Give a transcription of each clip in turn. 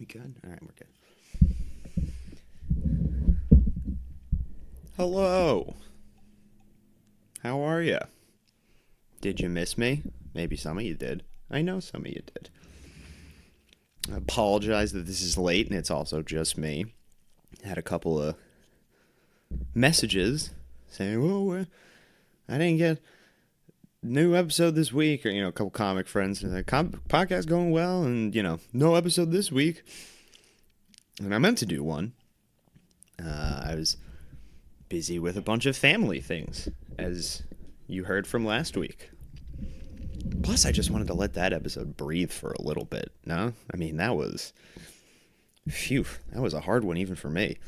We good? All right, we're good. Hello. How are you? Did you miss me? Maybe some of you did. I know some of you did. I apologize that this is late and it's also just me. I had a couple of messages saying, "Oh, I didn't get new episode this week," or a couple comic friends, and the podcast going well, and no episode this week. And I meant to do one. I was busy with a bunch of family things, as you heard from last week. Plus, I just wanted to let that episode breathe for a little bit. No, I mean that was a hard one even for me.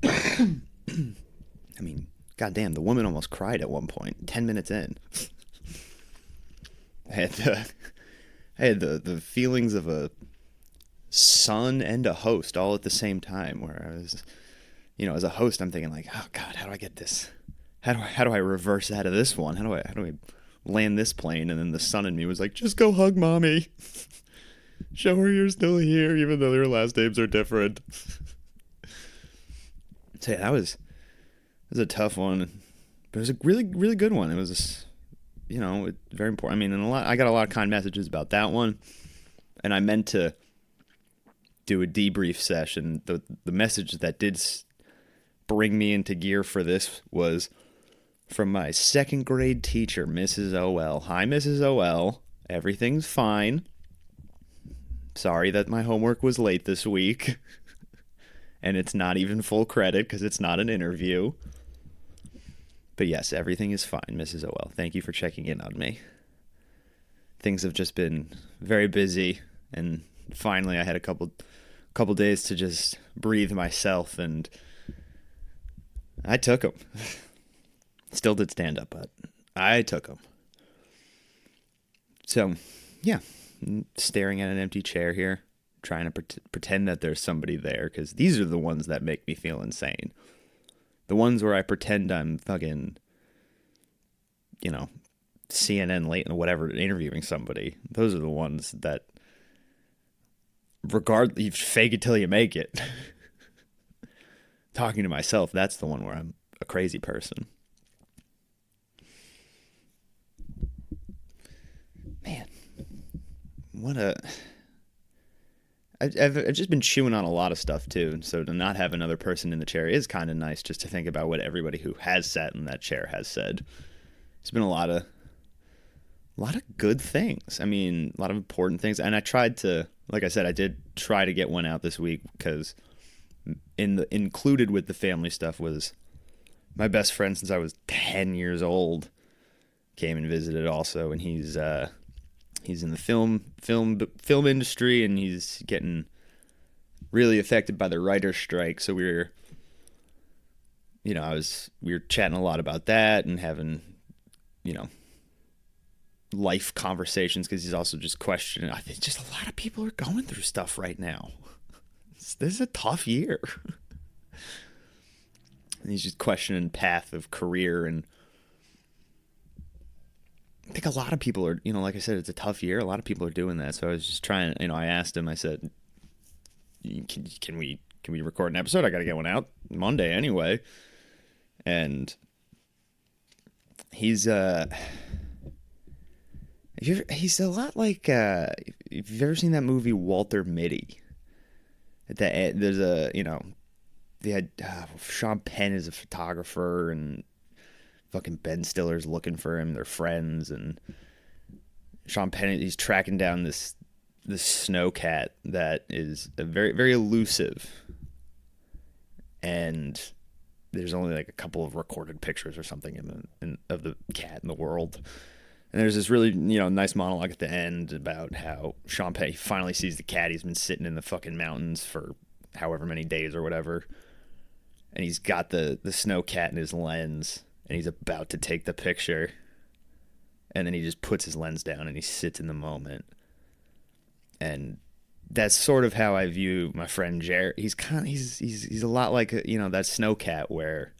I mean, goddamn, the woman almost cried at one point, 10 minutes in. I had the feelings of a son and a host all at the same time, where I was, as a host, I'm thinking like, oh God, how do I get this? How do I reverse out of this one? How do I land this plane? And then the son in me was like, just go hug mommy. Show her you're still here, even though your last names are different. So yeah, it was a tough one, but it was a really, really good one. It was, very important. I mean, I got a lot of kind messages about that one, and I meant to do a debrief session. The message that did bring me into gear for this was from my second grade teacher, Mrs. O.L. Hi, Mrs. O.L. Everything's fine. Sorry that my homework was late this week. And it's not even full credit because it's not an interview. But yes, everything is fine, Mrs. O.L. Thank you for checking in on me. Things have just been very busy, and finally I had a couple days to just breathe myself, and I took them. Still did stand up, but I took them. So, yeah, staring at an empty chair here, trying to pretend that there's somebody there, because these are the ones that make me feel insane. The ones where I pretend I'm fucking, CNN late and whatever, interviewing somebody. Those are the ones that, you fake it till you make it. Talking to myself, that's the one where I'm a crazy person. Man, I've just been chewing on a lot of stuff too, so to not have another person in the chair is kind of nice, just to think about what everybody who has sat in that chair has said. It's been a lot of good things. I mean, a lot of important things, and I tried to, like I said, I did try to get one out this week, because included with the family stuff was my best friend since I was 10 years old came and visited also, and he's in the film industry, and he's getting really affected by the writer's strike. So we were chatting a lot about that and having, life conversations, because he's also just questioning. I think just a lot of people are going through stuff right now. This is a tough year. And he's just questioning path of career, and I think a lot of people are, like I said, it's a tough year. A lot of people are doing that. So I was just trying, I asked him, I said, can we record an episode? I got to get one out Monday anyway. And he's a lot like, if you've ever seen that movie Walter Mitty, there's they had Sean Penn is a photographer, and fucking Ben Stiller's looking for him. They're friends, and Sean Penn, he's tracking down this snow cat that is very, very elusive, and there's only like a couple of recorded pictures or something of the cat in the world. And there's this really, nice monologue at the end about how Sean Penn finally sees the cat. He's been sitting in the fucking mountains for however many days or whatever, and he's got the snow cat in his lens, and he's about to take the picture, and then he just puts his lens down and he sits in the moment. And that's sort of how I view my friend Jared. He's a lot like that snow cat, where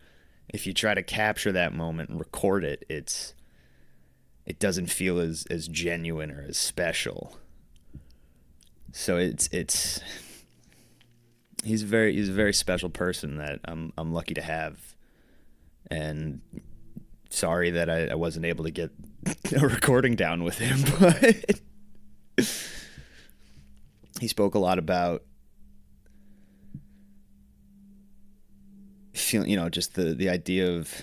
if you try to capture that moment and record it, it doesn't feel as genuine or as special. So it's he's a very special person that I'm lucky to have, and sorry that I wasn't able to get a recording down with him, but he spoke a lot about feeling, just the idea of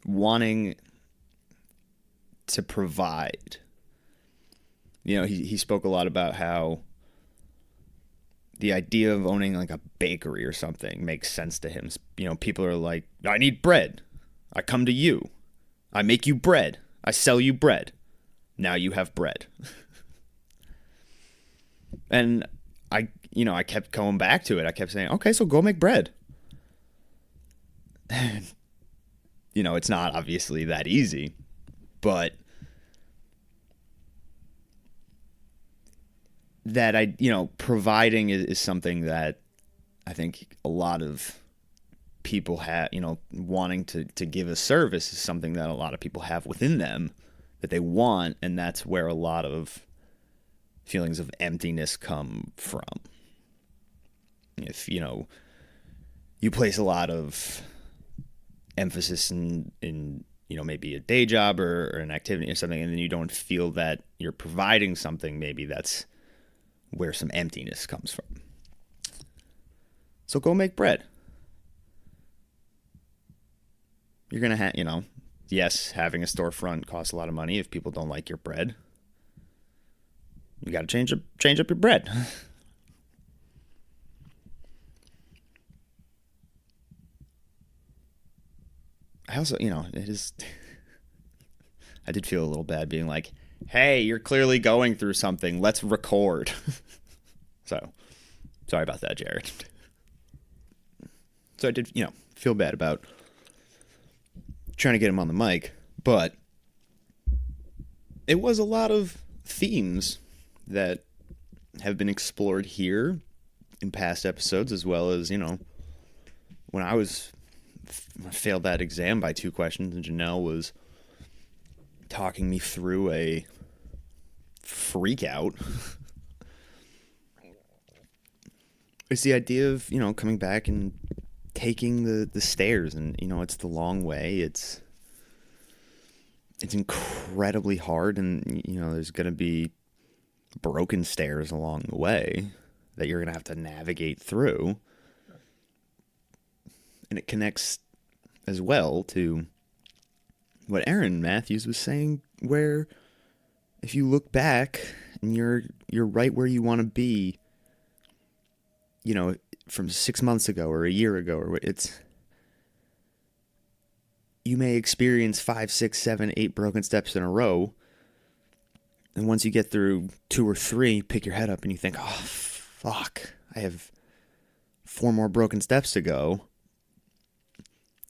wanting to provide. He spoke a lot about how the idea of owning like a bakery or something makes sense to him. People are like, I need bread. I come to you. I make you bread. I sell you bread. Now you have bread. And I kept going back to it. I kept saying, okay, so go make bread. It's not obviously that easy, but that providing is something that I think a lot of people have, wanting to give a service is something that a lot of people have within them that they want, and that's where a lot of feelings of emptiness come from. If, you place a lot of emphasis in maybe a day job or an activity or something, and then you don't feel that you're providing something, maybe that's where some emptiness comes from. So go make bread. You're going to have, yes, having a storefront costs a lot of money if people don't like your bread. You got to change up your bread. I also, it is, I did feel a little bad being like, hey, you're clearly going through something. Let's record. So, sorry about that, Jared. So I did, feel bad about trying to get him on the mic, but it was a lot of themes that have been explored here in past episodes, as well as, when I failed that exam by 2 questions, and Janelle was talking me through a freak out. It's the idea of, coming back and taking the stairs, and, it's the long way. It's incredibly hard, and, there's going to be broken stairs along the way that you're going to have to navigate through. And it connects as well to what Aaron Matthews was saying, where if you look back and you're right where you want to be, from 6 months ago or a year ago, or you may experience 5, 6, 7, 8 broken steps in a row. And once you get through 2 or 3, pick your head up and you think, oh, fuck, I have 4 more broken steps to go.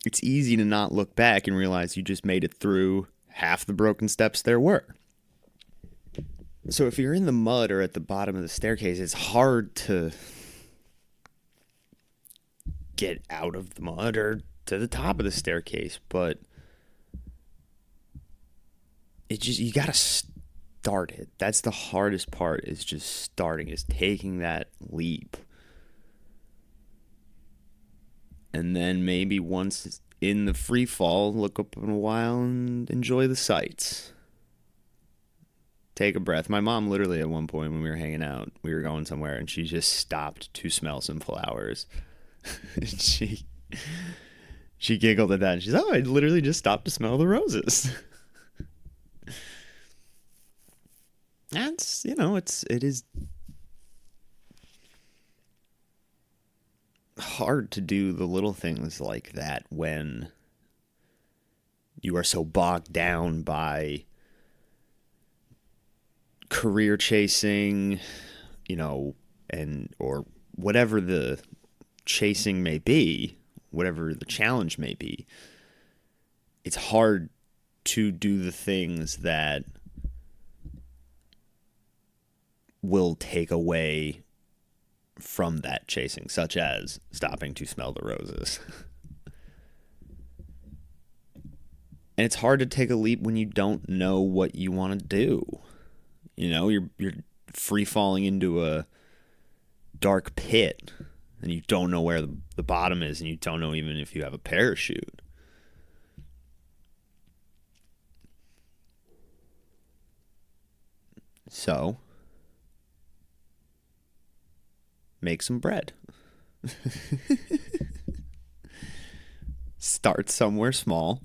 It's easy to not look back and realize you just made it through half the broken steps there were. So if you're in the mud or at the bottom of the staircase, it's hard to get out of the mud or to the top of the staircase, but you gotta start it. That's the hardest part, is just starting, is taking that leap. And then maybe once it's in the free fall, look up in a while and enjoy the sights. Take a breath. My mom literally at one point when we were hanging out, we were going somewhere, and she just stopped to smell some flowers. she giggled at that, and she's, I literally just stopped to smell the roses. That's, it is hard to do the little things like that when you are so bogged down by career chasing, or whatever the chasing may be, whatever the challenge may be. It's hard to do the things that will take away from that chasing, such as stopping to smell the roses. And it's hard to take a leap when you don't know what you want to do. You're free falling into a dark pit and you don't know where the bottom is and you don't know even if you have a parachute. So, make some bread. Start somewhere small.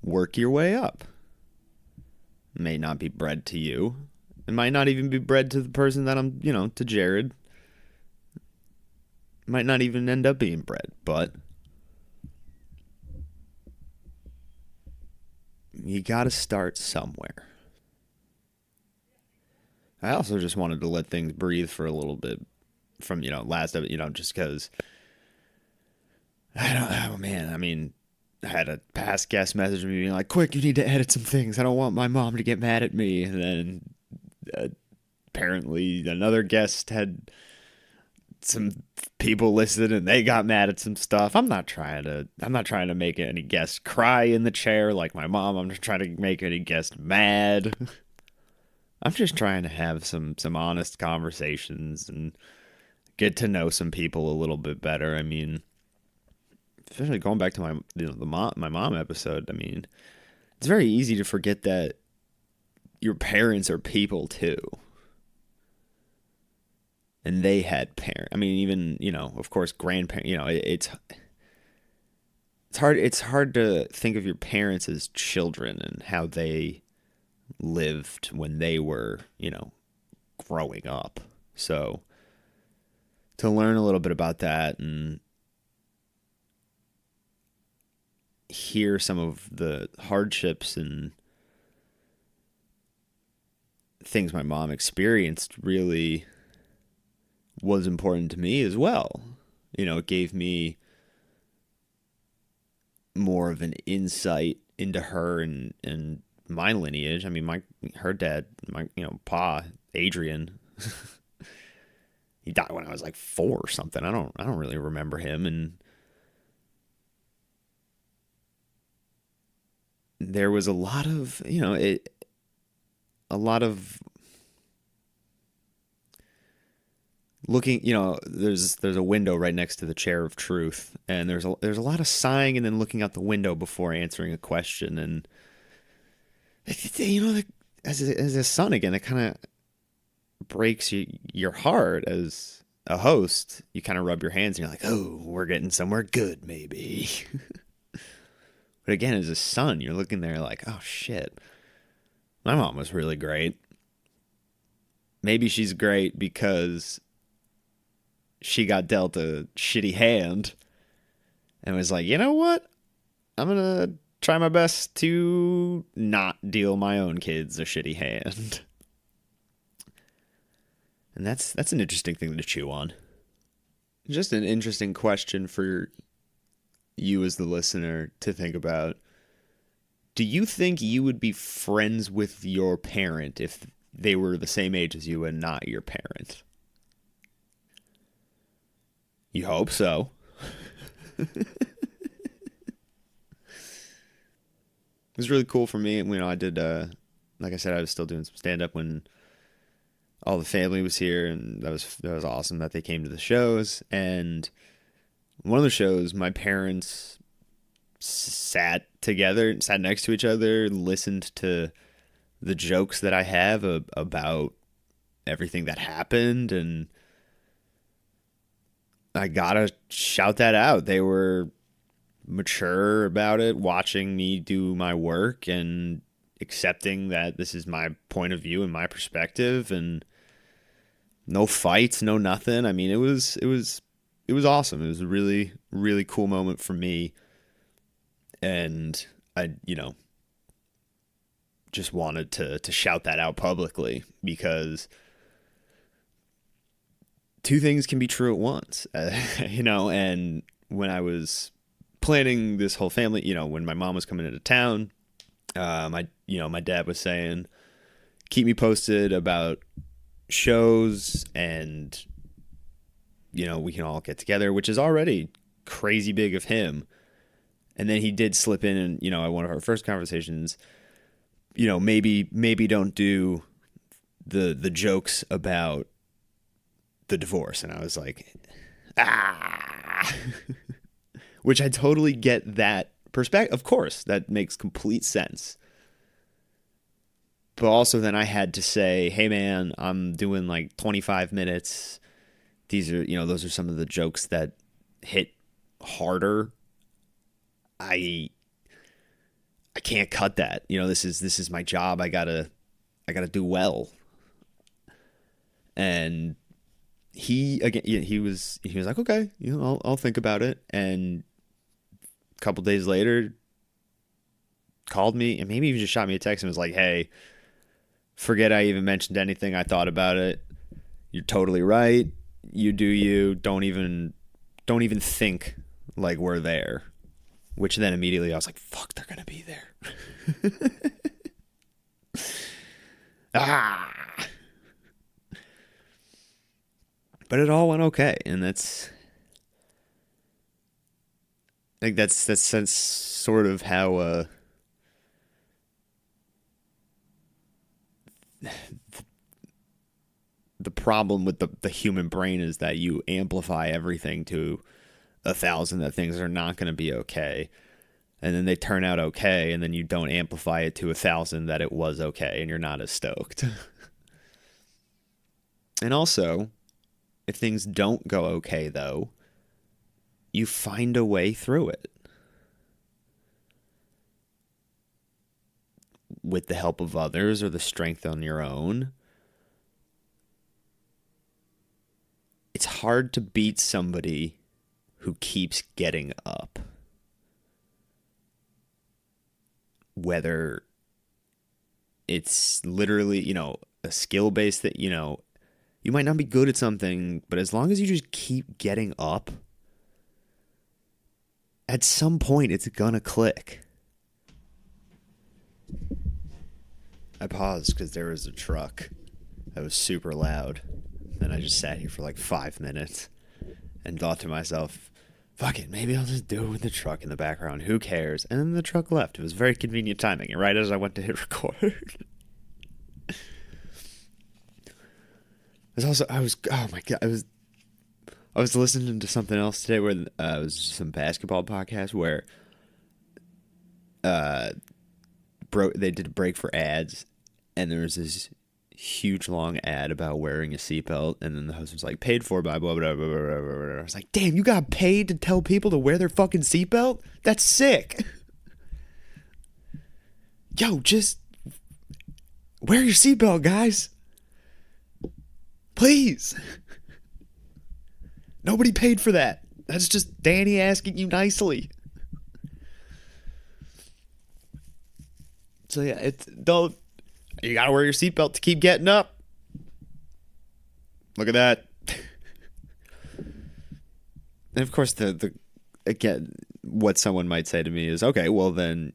Work your way up. It may not be bread to you. It might not even be bread to the person that I'm, to Jared. It might not even end up being bread, but you gotta start somewhere. I also just wanted to let things breathe for a little bit from, last of it, just because oh man, I mean, I had a past guest message me being like, quick, you need to edit some things. I don't want my mom to get mad at me. And then apparently another guest had some people listed and they got mad at some stuff. I'm not trying to make any guest cry in the chair like my mom. I'm just trying to make any guest mad. I'm just trying to have some honest conversations and get to know some people a little bit better. I mean, especially going back to my mom episode. I mean, it's very easy to forget that your parents are people too, and they had parents. I mean, even of course, grandparents. It's hard. It's hard to think of your parents as children and how they lived when they were, growing up. So to learn a little bit about that and hear some of the hardships and things my mom experienced really was important to me as well. It gave me more of an insight into her and my lineage. I mean, her dad, Pa, Adrian, he died when I was like 4 or something. I don't really remember him. And there was a lot of, looking, there's a window right next to the chair of truth, and there's a lot of sighing and then looking out the window before answering a question. And as a son again, it kind of breaks your heart as a host. You kind of rub your hands and you're like, oh, we're getting somewhere good, maybe. But again, as a son, you're looking there like, oh shit, my mom was really great. Maybe she's great because she got dealt a shitty hand and was like, you know what? I'm going to try my best to not deal my own kids a shitty hand. And that's an interesting thing to chew on. Just an interesting question for you as the listener to think about. Do you think you would be friends with your parent if they were the same age as you and not your parent? You hope so. It was really cool for me. I did, like I said, I was still doing some stand-up when all the family was here, and that was awesome that they came to the shows. And one of the shows, my parents sat next to each other, listened to the jokes that I have about everything that happened, and I gotta shout that out. They were mature about it, watching me do my work and accepting that this is my point of view and my perspective, and no fights, no nothing. I mean, it was awesome. It was a really, really cool moment for me. And I, just wanted to shout that out publicly, because two things can be true at once, and when I was planning this whole family, when my mom was coming into town, my dad was saying, keep me posted about shows and, we can all get together, which is already crazy big of him. And then he did slip in and, at one of our first conversations, maybe don't do the jokes about the divorce, and I was like, ah, which I totally get that perspective. Of course, that makes complete sense. But also, then I had to say, hey, man, I'm doing like 25 minutes. These are, those are some of the jokes that hit harder. I can't cut that. This is my job. I gotta do well. And he was like, okay, I'll think about it. And a couple days later, called me and maybe even just shot me a text and was like, hey, forget I even mentioned anything. I thought about it. You're totally right. You do you. Don't even think like we're there. Which then immediately I was like, fuck, they're gonna be there. ah. But it all went okay, and that's that's sort of how the problem with the human brain is that you amplify everything to 1,000 that things are not going to be okay, and then they turn out okay, and then you don't amplify it to 1,000 that it was okay, and you're not as stoked. And also, if things don't go okay, though, you find a way through it. With the help of others or the strength on your own. It's hard to beat somebody who keeps getting up. Whether it's literally, a skill based that, you might not be good at something, but as long as you just keep getting up, at some point it's gonna click. I paused because there was a truck that was super loud. And I just sat here for like 5 minutes and thought to myself, fuck it, maybe I'll just do it with the truck in the background. Who cares? And then the truck left. It was very convenient timing, right as I went to hit record. Oh my God, I was listening to something else today where it was some basketball podcast where they did a break for ads, and there was this huge long ad about wearing a seatbelt, and then the host was like, paid for by blah blah blah blah blah blah. I was like, damn, you got paid to tell people to wear their fucking seatbelt? That's sick. Yo, just wear your seatbelt, guys. Please. Nobody paid for that. That's just Danny asking you nicely. So yeah, you gotta wear your seatbelt to keep getting up. Look at that. And of course, again, what someone might say to me is, okay, well then,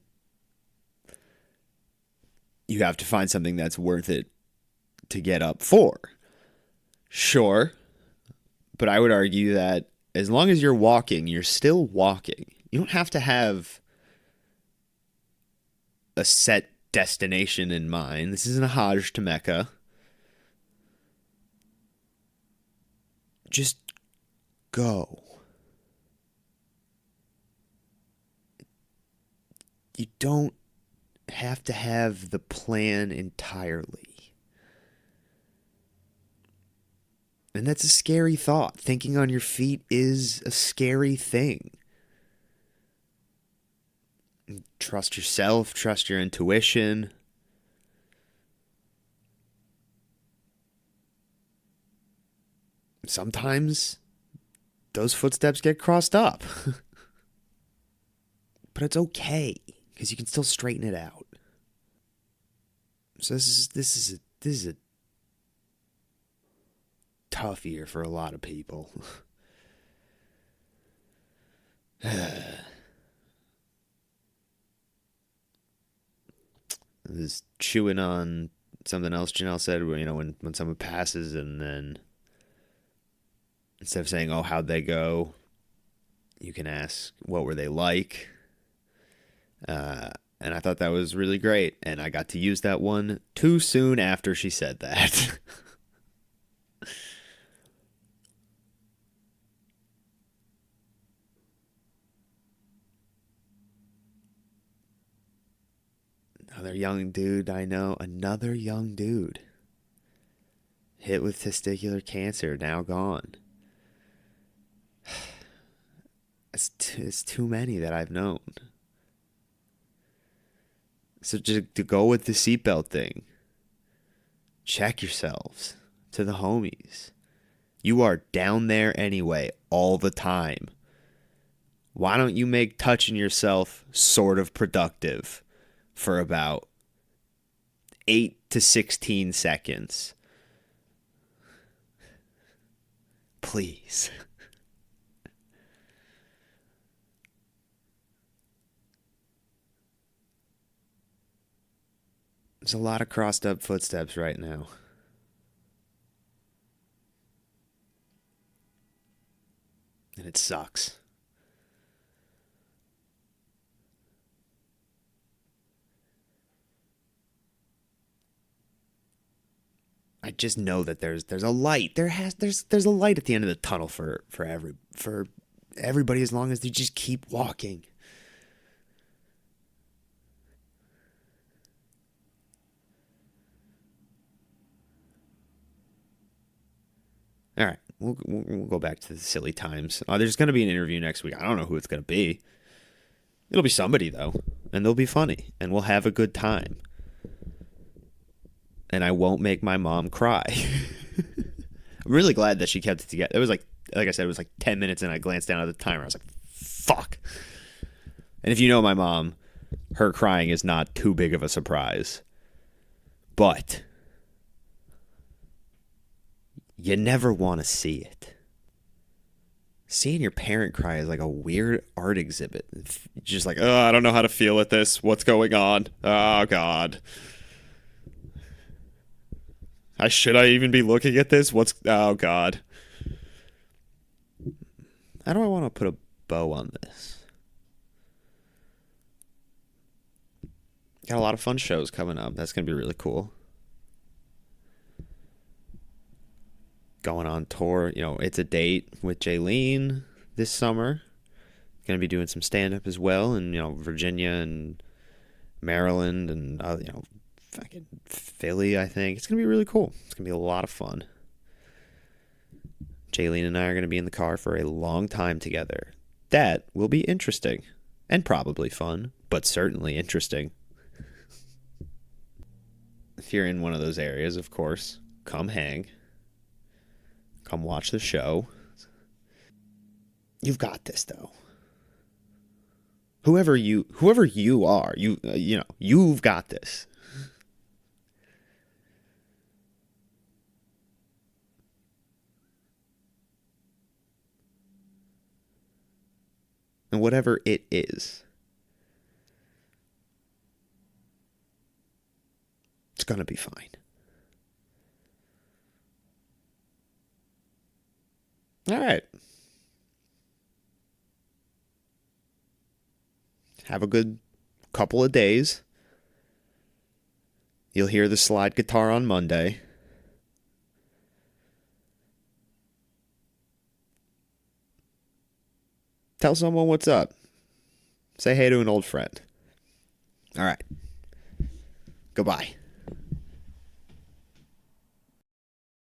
you have to find something that's worth it to get up for. Sure, but I would argue that as long as you're walking, you're still walking. You don't have to have a set destination in mind. This isn't a Hajj to Mecca. Just go. You don't have to have the plan entirely. And that's a scary thought. Thinking on your feet is a scary thing. Trust yourself, trust your intuition. Sometimes those footsteps get crossed up. But it's okay, because you can still straighten it out. So this is a tough year for a lot of people. I was chewing on something else Janelle said, when someone passes, and then instead of saying, oh, how'd they go, you can ask, what were they like? And I thought that was really great. And I got to use that one too soon after she said that. Another young dude I know. Another young dude. Hit with testicular cancer, now gone. It's too many that I've known. So just to go with the seatbelt thing, check yourselves to the homies. You are down there anyway, all the time. Why don't you make touching yourself sort of productive for about 8 to 16 seconds? Please. There's a lot of crossed up footsteps right now. And it sucks. I just know that there's a light. There's a light at the end of the tunnel for everybody as long as they just keep walking. All right, we'll go back to the silly times. There's going to be an interview next week. I don't know who it's going to be. It'll be somebody though, and they'll be funny, and we'll have a good time. And I won't make my mom cry. I'm really glad that she kept it together. It was like I said, it was like 10 minutes, and I glanced down at the timer. I was like, fuck. And if you know my mom, her crying is not too big of a surprise. But you never want to see it. Seeing your parent cry is like a weird art exhibit. It's just like, oh, I don't know how to feel at this. What's going on? Oh, God. Should I even be looking at this? Oh, God. How do I want to put a bow on this? Got a lot of fun shows coming up. That's going to be really cool. Going on tour. It's a date with Jaylene this summer. Going to be doing some stand-up as well in, Virginia and Maryland and, fucking Philly, I think. It's going to be really cool. It's going to be a lot of fun. Jaylene and I are going to be in the car for a long time together. That will be interesting and probably fun, but certainly interesting. If you're in one of those areas, of course, come hang. Come watch the show. You've got this, though. Whoever you are, you've got this. And whatever it is, it's gonna be fine. All right. Have a good couple of days. You'll hear the slide guitar on Monday. Tell someone what's up. Say hey to an old friend. All right. Goodbye.